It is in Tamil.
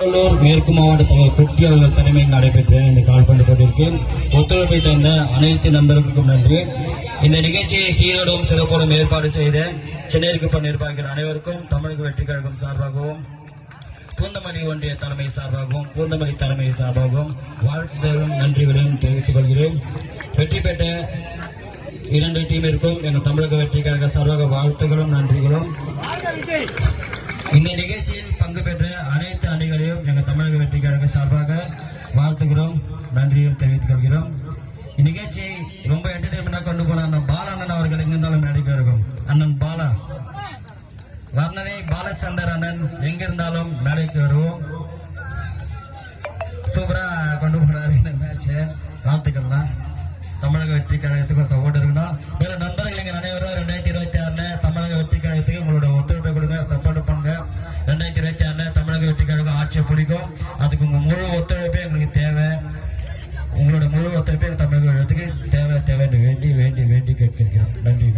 மேற்கு மாவட்ட தலைவர் குட்டி அவர்கள் தலைமையில் நடைபெற்ற இந்த கால்பந்து போட்டிற்கு ஒத்துழைப்பை தந்த அனைத்து நண்பர்களுக்கும் நன்றி. இந்த நிகழ்ச்சியை சீரோடும் சிறப்போடும் ஏற்பாடு செய்த சென்னைக்கு நிர்வாகிகள் அனைவருக்கும் தமிழக வெற்றி கழகம் சார்பாகவும் பூந்தமல்லி ஒன்றிய தலைமை சார்பாகவும் பூந்தமல்லி தலைமை சார்பாகவும் வாழ்த்துதலும் நன்றிகளையும் தெரிவித்துக் கொள்கிறேன். வெற்றி பெற்ற இரண்டு டீமிற்கும் எங்கள் தமிழக வெற்றி கழக சார்பாக வாழ்த்துகளும் நன்றிகளும். இந்த நிகழ்ச்சியில் பங்கு பெற்ற அனைத்து அணிகளையும் எங்கள் தமிழக வெற்றி கழக சார்பாக வாழ்த்துகிறோம், நன்றியும் தெரிவித்துக் கொள்கிறோம். இந்நிகழ்ச்சியை ரொம்ப என்டர்டைன்மெண்டா கொண்டு போன அண்ணன் பாலண்ணன் அவர்கள் எங்கிருந்தாலும் மேடைக்கு இருக்கும். அண்ணன் பாலா வர்ணனை பாலச்சந்தர் அண்ணன் எங்கிருந்தாலும் மேடைக்கு வருவோம். சூப்பரா கொண்டு போனாரு இந்த மேட்ச. வாழ்த்துக்கள்லாம் தமிழக வெற்றி கழகத்துக்கும் சப்போர்ட் இருக்கணும். மேல நண்பர்கள் எங்க அனைவரும் 2026 தமிழக வெற்றி கழகத்துக்கு உங்களோட ஒத்துழைப்பை கொடுங்க, சப்போர்ட் பண்ணுங்க. 2026 தமிழக வெற்றி கழகம் ஆட்சியை பிடிக்கும். அதுக்கு உங்க முழு ஒத்துழைப்பே எங்களுக்கு தேவை. உங்களோட முழு ஒத்துழைப்பே தமிழக கழகத்துக்கு தேவை வேண்டி கேட்கிறோம். நன்றி.